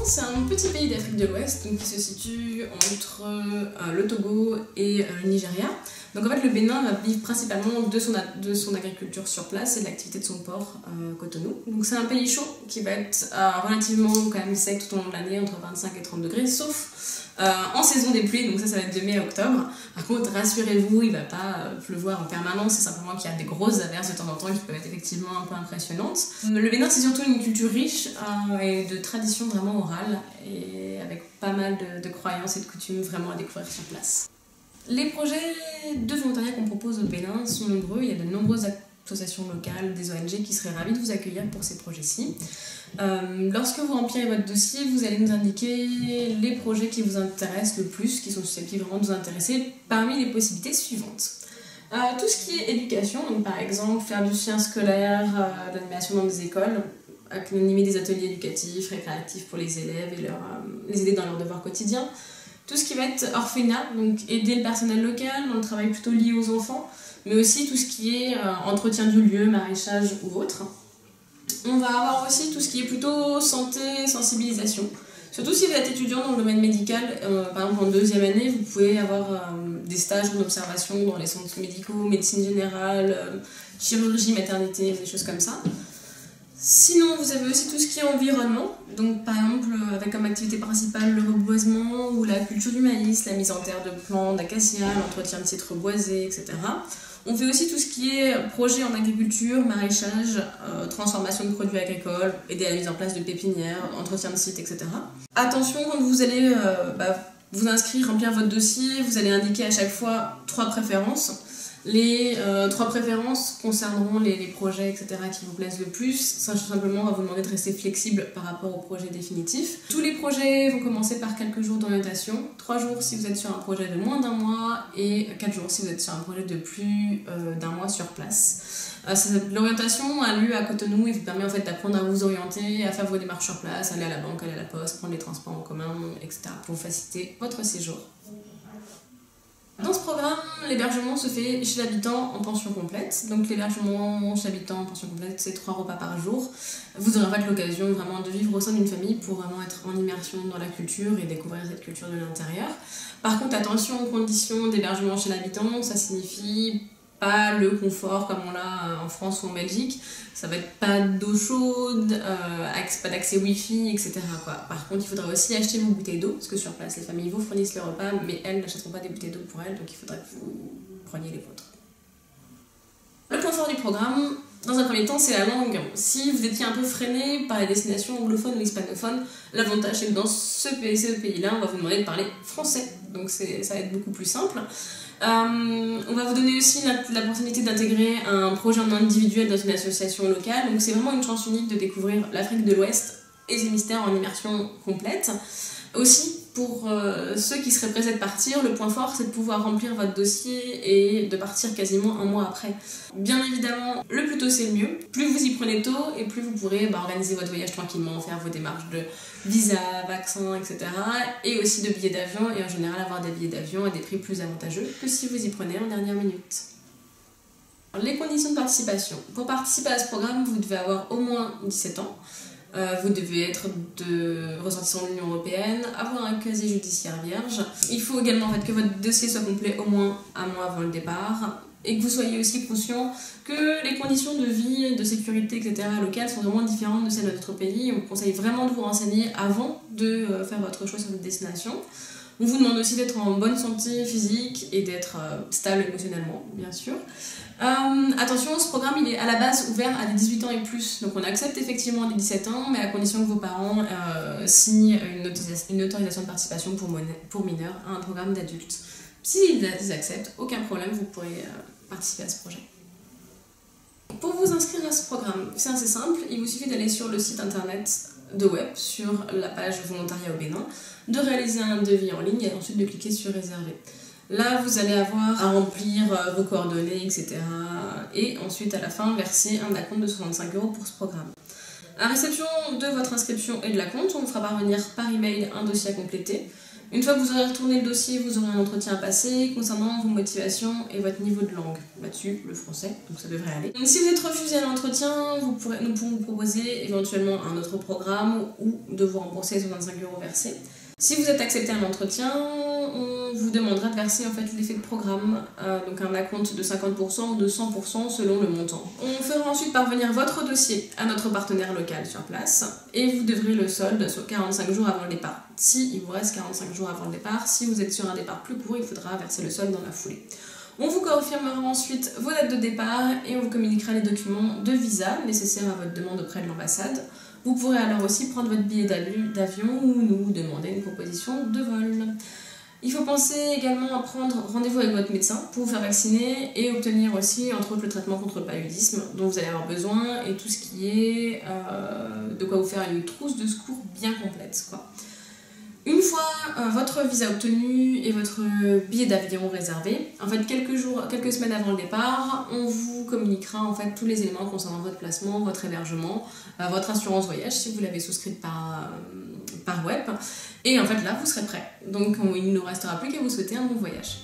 c'est un petit pays d'Afrique de l'Ouest qui se situe entre le Togo et le Nigeria. Donc en fait, le Bénin va vivre principalement de son agriculture sur place et de l'activité de son port, Cotonou. Donc c'est un pays chaud qui va être relativement quand même sec tout au long de l'année, entre 25 et 30 degrés, sauf en saison des pluies, donc ça va être de mai à octobre. Par contre, rassurez-vous, il ne va pas pleuvoir en permanence, c'est simplement qu'il y a des grosses averses de temps en temps qui peuvent être effectivement un peu impressionnantes. Le Bénin, c'est surtout une culture riche et de traditions vraiment orales, et avec pas mal de croyances et de coutumes vraiment à découvrir sur place. Les projets de volontariat qu'on propose au Bénin sont nombreux, il y a de nombreuses associations locales, des ONG qui seraient ravis de vous accueillir pour ces projets-ci. Lorsque vous remplirez votre dossier, vous allez nous indiquer les projets qui vous intéressent le plus, qui sont susceptibles vraiment de vous intéresser, parmi les possibilités suivantes. Tout ce qui est éducation, donc par exemple faire du soutien scolaire, de l'animation dans des écoles, animer des ateliers éducatifs, récréatifs pour les élèves et les aider dans leurs devoirs quotidiens. Tout ce qui va être orphelinat, donc aider le personnel local dans le travail plutôt lié aux enfants, mais aussi tout ce qui est entretien du lieu, maraîchage ou autre. On va avoir aussi tout ce qui est plutôt santé, sensibilisation. Surtout si vous êtes étudiant dans le domaine médical, par exemple en deuxième année, vous pouvez avoir des stages ou d'observation dans les centres médicaux, médecine générale, chirurgie, maternité, des choses comme ça. Sinon, vous avez aussi tout ce qui est environnement, donc par exemple avec comme activité principale le reboisement ou la culture du maïs, la mise en terre de plants d'acacia, l'entretien de sites reboisés, etc. On fait aussi tout ce qui est projet en agriculture, maraîchage, transformation de produits agricoles, aider à la mise en place de pépinières, entretien de sites, etc. Attention, quand vous allez vous inscrire, remplir votre dossier, vous allez indiquer à chaque fois 3 préférences. Les 3 préférences concerneront les projets, etc. qui vous plaisent le plus. Simplement, on va vous demander de rester flexible par rapport au projet définitif. Tous les projets vont commencer par quelques jours d'orientation. 3 jours si vous êtes sur un projet de moins d'1 mois et 4 jours si vous êtes sur un projet de plus d'1 mois sur place. L'orientation a lieu à Cotonou et vous permet en fait d'apprendre à vous orienter, à faire vos démarches sur place, aller à la banque, aller à la poste, prendre les transports en commun, etc. pour faciliter votre séjour. Dans ce programme, l'hébergement se fait chez l'habitant en pension complète. Donc l'hébergement chez l'habitant en pension complète, c'est 3 repas par jour. Vous aurez en fait l'occasion vraiment de vivre au sein d'une famille pour vraiment être en immersion dans la culture et découvrir cette culture de l'intérieur. Par contre, attention aux conditions d'hébergement chez l'habitant, ça signifie pas le confort comme on l'a en France ou en Belgique. Ça va être pas d'eau chaude, pas d'accès wifi, etc. Par contre, il faudra aussi acheter vos bouteilles d'eau, parce que sur place, les familles vous fournissent le repas, mais elles n'achèteront pas des bouteilles d'eau pour elles, donc il faudra que vous preniez les vôtres. Le point fort du programme, dans un premier temps, c'est la langue. Si vous étiez un peu freiné par les destinations anglophones ou hispanophones, l'avantage c'est que dans ce pays-là, on va vous demander de parler français, donc ça va être beaucoup plus simple. On va vous donner aussi la possibilité d'intégrer un projet en individuel dans une association locale, donc c'est vraiment une chance unique de découvrir l'Afrique de l'Ouest et ses mystères en immersion complète. Aussi, pour ceux qui seraient pressés de partir, le point fort c'est de pouvoir remplir votre dossier et de partir quasiment 1 mois après. Bien évidemment, le plus tôt c'est le mieux. Plus vous y prenez tôt et plus vous pourrez organiser votre voyage tranquillement, faire vos démarches de visa, vaccin, etc. Et aussi de billets d'avion, et en général avoir des billets d'avion à des prix plus avantageux que si vous y prenez en dernière minute. Les conditions de participation. Pour participer à ce programme, vous devez avoir au moins 17 ans. Vous devez être ressortissant de l'Union Européenne, avoir un casier judiciaire vierge. Il faut également en fait, que votre dossier soit complet au moins 1 mois avant le départ et que vous soyez aussi conscient que les conditions de vie, de sécurité, etc. locales sont vraiment différentes de celles de notre pays. On vous conseille vraiment de vous renseigner avant de faire votre choix sur votre destination. On vous demande aussi d'être en bonne santé physique et d'être stable émotionnellement, bien sûr. Attention, ce programme il est à la base ouvert à des 18 ans et plus, donc on accepte effectivement les 17 ans, mais à condition que vos parents signent une autorisation de participation pour mineurs à un programme d'adultes. S'ils acceptent, aucun problème, vous pourrez participer à ce projet. Pour vous inscrire à ce programme, c'est assez simple, il vous suffit d'aller sur le site internet de web, sur la page volontariat au Bénin, de réaliser un devis en ligne et ensuite de cliquer sur réserver. Là, vous allez avoir à remplir vos coordonnées, etc. Et ensuite, à la fin, verser un acompte de 65 € pour ce programme. À réception de votre inscription et de l'acompte, on vous fera parvenir par email un dossier à compléter. Une fois que vous aurez retourné le dossier, vous aurez un entretien à passer concernant vos motivations et votre niveau de langue. Là-dessus, le français, donc ça devrait aller. Donc, si vous êtes refusé à l'entretien, nous pourrons vous proposer éventuellement un autre programme ou de vous rembourser les 65 € versés. Si vous êtes accepté à l'entretien, on vous demandera de verser en fait l'effet de programme, donc un acompte de 50% ou de 100% selon le montant. On fera ensuite parvenir votre dossier à notre partenaire local sur place et vous devrez le solde sur 45 jours avant le départ. Si il vous reste 45 jours avant le départ, si vous êtes sur un départ plus court, il faudra verser le solde dans la foulée. On vous confirmera ensuite vos dates de départ et on vous communiquera les documents de visa nécessaires à votre demande auprès de l'ambassade. Vous pourrez alors aussi prendre votre billet d'avion ou nous demander une proposition de vol. Il faut penser également à prendre rendez-vous avec votre médecin pour vous faire vacciner et obtenir aussi entre autres le traitement contre le paludisme dont vous allez avoir besoin et tout ce qui est de quoi vous faire une trousse de secours bien complète, quoi. Une fois votre visa obtenu et votre billet d'avion réservé, en fait quelques semaines avant le départ, on vous communiquera en fait tous les éléments concernant votre placement, votre hébergement, votre assurance voyage si vous l'avez souscrite par web. Et en fait là, vous serez prêt. Donc il ne nous restera plus qu'à vous souhaiter un bon voyage.